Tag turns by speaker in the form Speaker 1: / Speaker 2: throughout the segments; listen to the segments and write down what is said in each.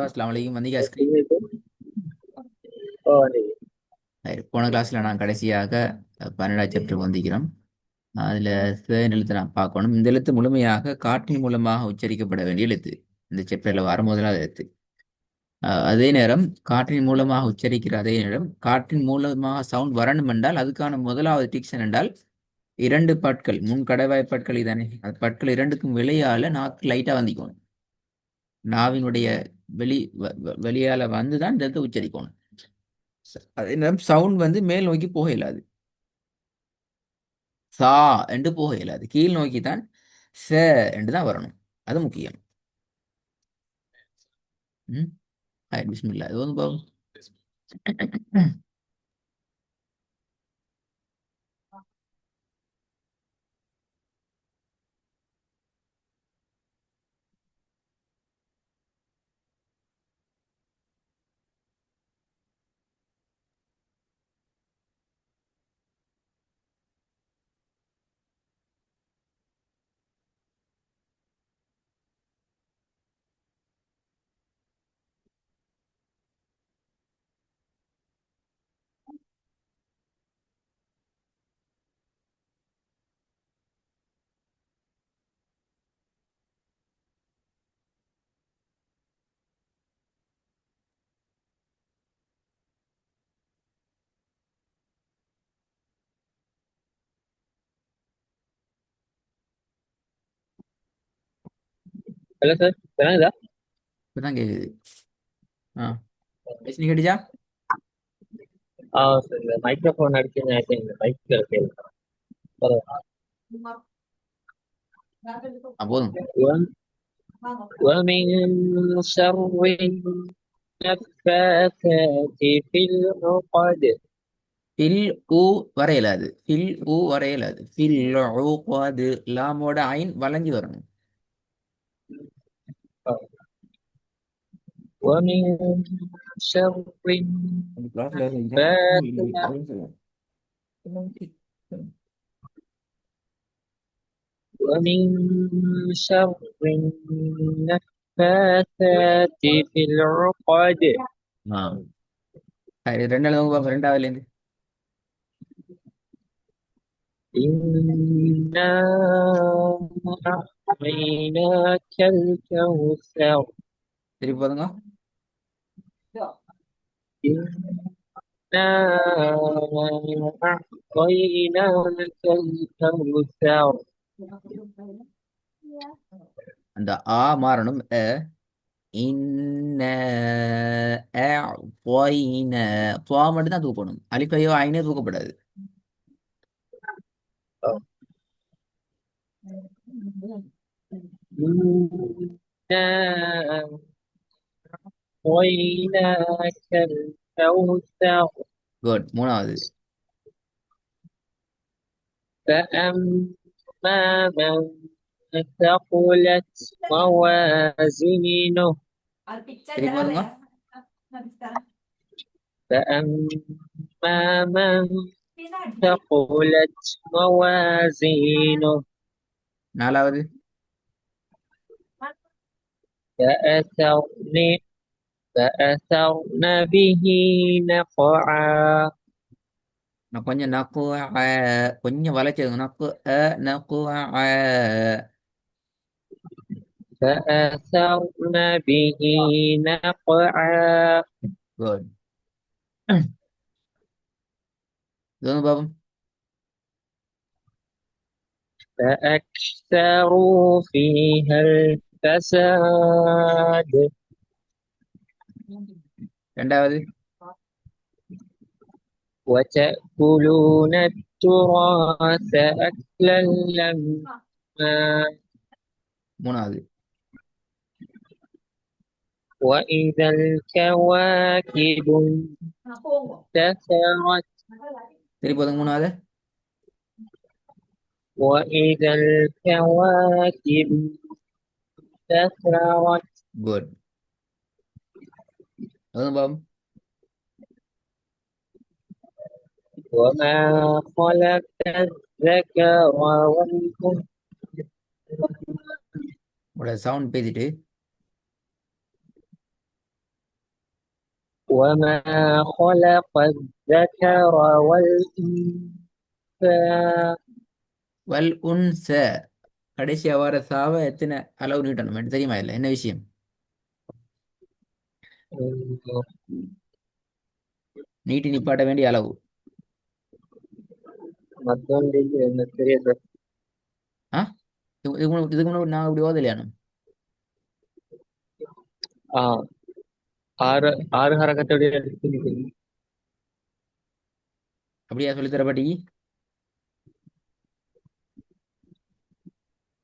Speaker 1: அஸ்ஸலாமு அலைக்கும் வந்தீங்க ஐஸ்கிரீம். போன கிளாஸ்ல நான் கடைசியாக 12 சாப்டர் வந்திக்கிறோம். அதுல தேர்ட் எழுத்து நான் பார்க்கணும். இந்த எழுத்து முழுமையாக காற்றின் மூலமாக உச்சரிக்கப்பட வேண்டிய எழுத்து. இந்த சாப்டர்ல வர முதலாவது எழுத்து. அதே நேரம் காற்றின் மூலமாக உச்சரிக்கிற அதே நேரம் காற்றின் மூலமாக சவுண்ட் வரணும் என்றால் அதுக்கான முதலாவது டிக்ஷன் என்றால் இரண்டு பற்கள் முன் கடைவாய் பற்கள் இதானே, அந்த பற்கள் இரண்டுக்கும் வெளியால நாக்கு லைட்டா வந்திக்கணும். நாவினுடைய வெளியால வந்துதான் இந்த எழுத்தை உச்சரிக்கணும். அதே நேரம் சவுண்ட் வந்து மேல் நோக்கி போக இயலாது. சா என்று போக இயலாது. கீழ் நோக்கி தான் ச என்று தான் வரணும். அது முக்கியம். ம் பிஸ்மில்லா இது வந்து பாவம்.
Speaker 2: Halo Sir, sekarang ada?
Speaker 1: இப்பதான் கேக்குது. பேசி கேட்டுச்சா?
Speaker 2: Sir, மைக்ரோஃபோன் அடிச்சு நான் இந்த மைக்ல கேட்கிறேன்.
Speaker 1: போதும்.
Speaker 2: ومن شر النفاثات في العقد.
Speaker 1: ஃபில் ஊ வர இயலாது. ஃபில் ஊ வர இயலாது. ஃபில் உ லாமோட ஐன் வளைஞ்சு வரணும்.
Speaker 2: ومن شر النفاثات ومن شر النفاثات في العقد.
Speaker 1: ரெண்டாவதுல இருந்து
Speaker 2: إنا أعطيناك الكوثر.
Speaker 1: திருப்பி பாருங்க.
Speaker 2: إنا أعطيناك الكوثر.
Speaker 1: அந்த ஆ மாறணும். இன்ன அஅطينا துவா மட்டும் தான் தூக்கணும். அலிஃபையோ ஐனே தூக்கப்படாது.
Speaker 2: إنا أعطيناك الكوثر.
Speaker 1: குட். மூணாவது
Speaker 2: فأما من ثقلت موازينه.
Speaker 1: திருப்பி பாருங்க.
Speaker 2: فأما من ثقلت موازينه
Speaker 1: நாலாவது
Speaker 2: فأثرن به نقعا.
Speaker 1: நான் கொஞ்சம் நக்கு கொஞ்சம் வளைச்சது. நக்கு நக்கு
Speaker 2: فأثرن به نقعا.
Speaker 1: குட். இது வந்து பாப்போம்.
Speaker 2: فأكثروا فيها الفساد.
Speaker 1: ரெண்டாவது
Speaker 2: وتأكلون التراث أكلا لما.
Speaker 1: மூணாவது
Speaker 2: وإذا الكواكب انتثرت.
Speaker 1: திருப்பி பாருங்க. மூணாவது
Speaker 2: وإذا الكواكب انتثرت
Speaker 1: குட். அதுவும் பாம்.
Speaker 2: وما خلق الذكر والأنثى
Speaker 1: உங்களோட சவுண்ட் பேசிட்டு.
Speaker 2: وما خلق الذكر والأنثى
Speaker 1: வல் உன் ச கடைசியா வர சாவை எத்தனை அளவு நீட்டணும் எனக்கு தெரியுமா இல்லை என்ன விஷயம்? நீட்டி நிப்பாட்ட வேண்டிய அளவு.
Speaker 2: மத்தொன்றில் என்ன தெரியாது.
Speaker 1: ஆ இதுக்கு முன்னாடி நான் இப்படி ஓதலையானு?
Speaker 2: ஆ ஆறு ஆறு ஹரக்கத்துடைய எழுத்து.
Speaker 1: அப்படியா சொல்லித்தரப்பாட்டி?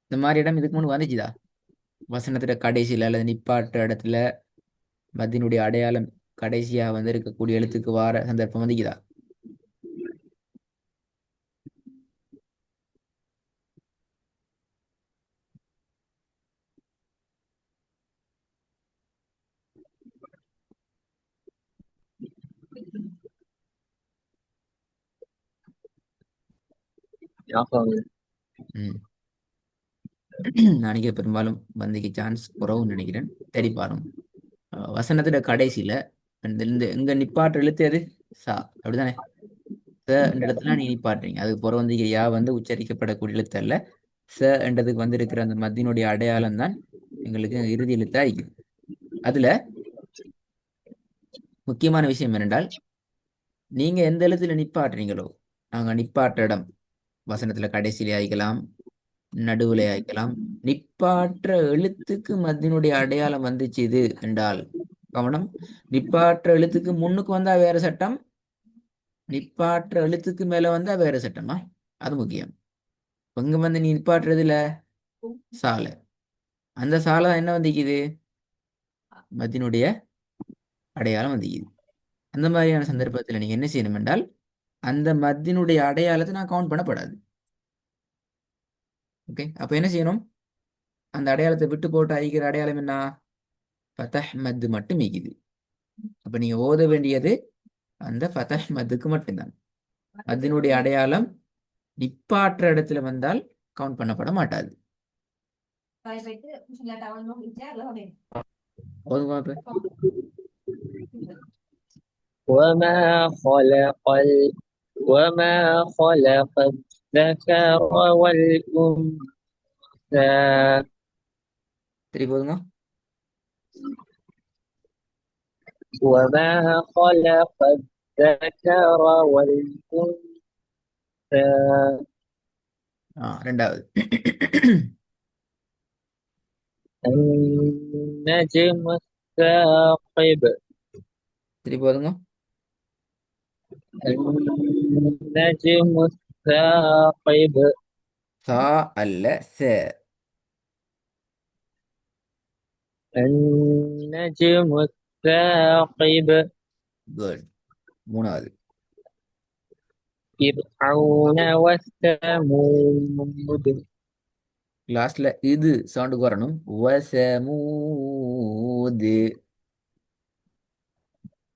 Speaker 1: இந்த மாதிரி இடம் இதுக்கு முன்னாடி வந்துச்சுதா? வசனத்துல கடைசியில அல்லது நிப்பாட்ட இடத்துல மத்தினுடைய அடையாளம் கடைசியா வந்து இருக்கக்கூடிய எழுத்துக்கு வார சந்தர்ப்பம் வந்துக்குதா?
Speaker 2: ஞாபகம் இல்லை.
Speaker 1: ம் நாளைக்கு பெரும்பாலும் வந்திக்கு சான்ஸ் குறவுன்னு நினைக்கிறேன். தேடி பாருங்க. வசனத்துல கடைசியில இந்த இங்க நிப்பாட்டு எழுத்து எது? சா, அப்படிதானே? ச என்ற இடத்துல நீ நிப்பாட்டுறீங்க. அதுக்கு புற வந்து யா வந்து உச்சரிக்கப்படக்கூடிய எழுத்து அல்ல. ச என்றதுக்கு வந்து இருக்கிற அந்த மத்தியினுடைய அடையாளம் தான் எங்களுக்கு இறுதி எழுத்தா இருக்குது. அதுல முக்கியமான விஷயம் என்னென்றால், நீங்க எந்த எழுத்துல நிப்பாட்டுறீங்களோ, நாங்க நிப்பாட்ட இடம் வசனத்துல கடைசியிலே ஆயிக்கலாம், நடுவுல ஆயிக்கலாம். நிப்பாற்ற எழுத்துக்கு மத்தியினுடைய அடையாளம் வந்துச்சு இது என்றால் கவனம். நிப்பாற்ற எழுத்துக்கு முன்னுக்கு வந்தா வேற சட்டம், நிப்பாற்ற எழுத்துக்கு மேல வந்தா வேற சட்டமா? அது முக்கியம். இங்க வந்து நீ நிப்பாட்டுறதுல சாலை, அந்த சாலை என்ன வந்திக்குது? மத்தியினுடைய அடையாளம் வந்திக்குது. அந்த மாதிரியான சந்தர்ப்பத்தில் நீங்க என்ன செய்யணும் என்றால், அந்த மத்தியினுடைய அடையாளத்தை நான் கவுண்ட் பண்ணப்படாது. ஓகே, அப்ப என்ன செய்யணும்? அந்த அடையாளத்தை விட்டு போட்டு அழிக்கிற அடையாளம் என்ன? ஃபதஹ் மத்து மட்டும் மிகுது. அப்ப நீங்க ஓத வேண்டியது அந்த ஃபதஹ் மத்துக்கு மட்டும்தான். மத்தினுடைய அடையாளம் நிப்பாற்ற இடத்துல வந்தால் கவுண்ட் பண்ணப்பட மாட்டாது. ஓதுங்க இப்ப.
Speaker 2: وما خلق وما خلق الذكر والأنثى
Speaker 1: திருப்பி ஓதுங்க.
Speaker 2: وما خلق الذكر والأنثى
Speaker 1: ரெண்டாவது.
Speaker 2: النجم الثاقب
Speaker 1: திருப்பி ஓதுங்க.
Speaker 2: النجم الثاقب
Speaker 1: சா அல்ல ச.
Speaker 2: النجم الثاقب
Speaker 1: குட். மூணாவது.
Speaker 2: فرعون وثمود
Speaker 1: லாஸ்ட்ல இது சவுண்டுக்கு வரணும். வசமூது.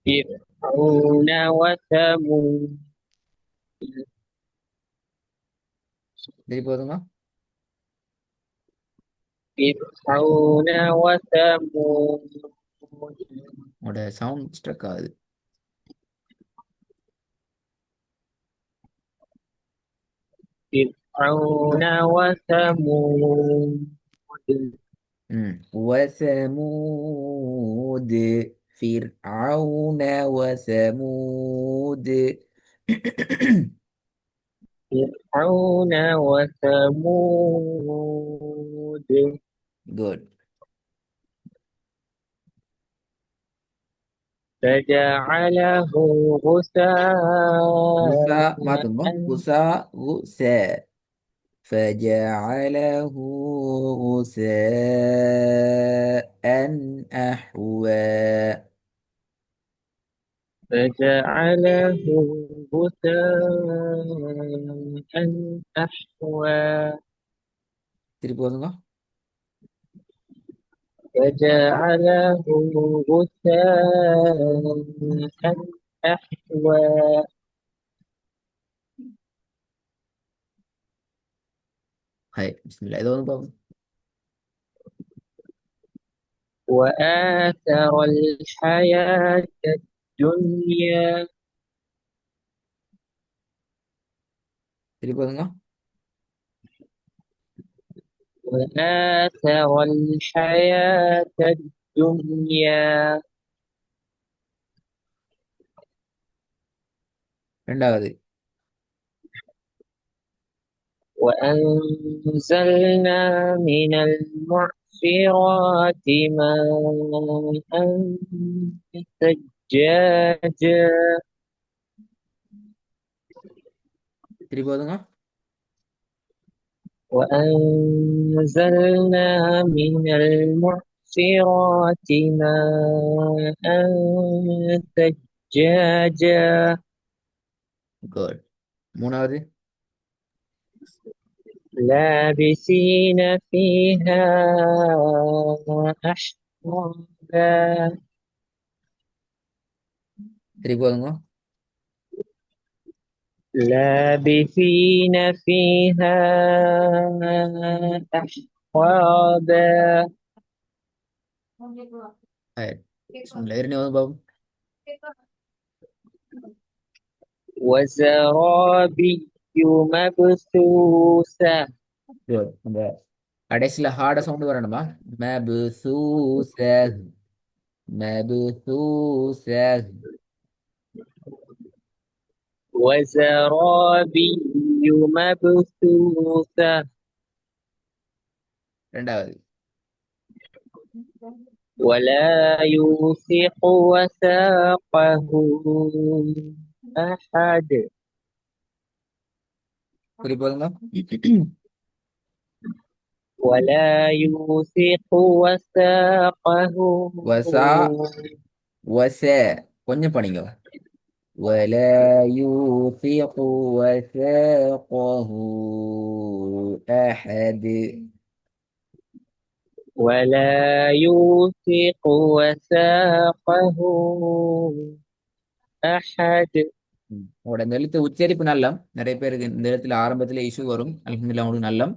Speaker 2: فرعون وثمود
Speaker 1: திருப்பி ஓதுங்க.
Speaker 2: فرعون وثمود
Speaker 1: உங்களோட சவுண்ட் ஸ்ட்ரக் ஆகுது.
Speaker 2: فرعون وثمود
Speaker 1: وثمود. فرعون وثمود.
Speaker 2: فرعون وثمود
Speaker 1: good.
Speaker 2: فجعله غثاء
Speaker 1: غساء மாத்துங்க. غساء غساء. فجعله غساء أحوى.
Speaker 2: فجعله غثاء أحوى
Speaker 1: திருப்பி ஓதுங்க.
Speaker 2: فجعله غثاء أحوى
Speaker 1: ஹாய் பிஸ்மில்லா. இது வந்து பாப்போம்.
Speaker 2: وآثر الحياة الدنيا
Speaker 1: திருப்பி ஓதுங்க.
Speaker 2: وآثر الحياة الدنيا
Speaker 1: ரெண்டாவது.
Speaker 2: وأنزلنا من المعصرات ماء ثجاجا
Speaker 1: திருப்பி ஓதுங்க.
Speaker 2: وأنزلنا من المعصرات ماء ثجاجا
Speaker 1: குட். மூணாவது.
Speaker 2: لابسين فيها أحقابا
Speaker 1: திருப்பி ஓதுங்க.
Speaker 2: لابثين فيها أحقابا
Speaker 1: ஹாய் பிஸ்மில்லா. இரணி ஓதுங்க பாப்போம்.
Speaker 2: وزرابي مبثوثة
Speaker 1: குட். அந்த கடைசியில் ஹார்ட சவுண்ட் வரணுமா? மபுசூச மபுசூச.
Speaker 2: وزرابي مبثوثة
Speaker 1: ரெண்டாவது.
Speaker 2: ولا يوثق وثاقه أحد
Speaker 1: திருப்பி ஓதுங்க.
Speaker 2: ولا يوثق وثاقه
Speaker 1: வசா வச கொஞ்சம் படிங்க. ولا يوثق وثاقه أحد.
Speaker 2: ولا يوثق وثاقه أحد
Speaker 1: உங்களோட இந்த எழுத்து உச்சரிப்பு நல்லம். நிறைய பேருக்கு இந்த இடத்துல ஆரம்பத்துல இஷ்யூ வரும். அல்ஹம்துலில்லாஹ் உங்களுக்கு நல்லம்.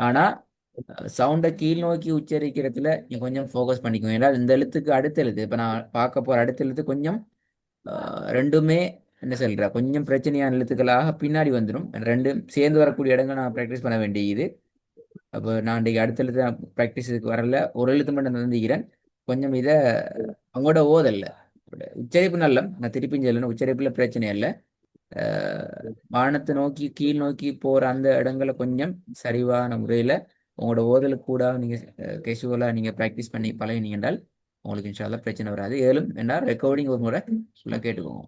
Speaker 1: ஆனா சவுண்டை கீழ் நோக்கி உச்சரிக்கிறதுல நீங்க கொஞ்சம் ஃபோக்கஸ் பண்ணிக்கோங்க. ஏன்னா இந்த எழுத்துக்கு அடுத்த எழுத்து இப்ப நான் பார்க்க போற அடுத்த எழுத்து கொஞ்சம் ரெண்டுமே என்ன சொல்ற கொஞ்சம் பிரச்சனையான எழுத்துக்களாக பின்னாடி வந்துடும். ரெண்டும் சேர்ந்து வரக்கூடிய இடங்கள் நான் ப்ராக்டிஸ் பண்ண வேண்டியது. அப்போ நான் இன்றைக்கு அடுத்த எழுத்து ப்ராக்டிஸுக்கு வரல. ஒரு எழுத்து மட்டும் தந்திக்கிறேன். கொஞ்சம் இதை அவங்களோட ஓதல்ல உச்சரிப்பு நல்ல நான் திருப்பி சொல்லணும். உச்சரிப்புல பிரச்சனை இல்லை. வானத்தை நோக்கி கீழ் நோக்கி போற அந்த இடங்களை கொஞ்சம் சரிவான முறையில உங்களோட ஓதலுக்கு கூட நீங்க கேஷுவலா நீங்க ப்ராக்டிஸ் பண்ணி பழகினீங்க என்றால் உங்களுக்கு இன்ஷால்லா பிரச்சனை வராது. ஏழும் என்ன ரெக்கார்டிங் ஒரு முறை சொல்ல கேட்டுக்கோங்க.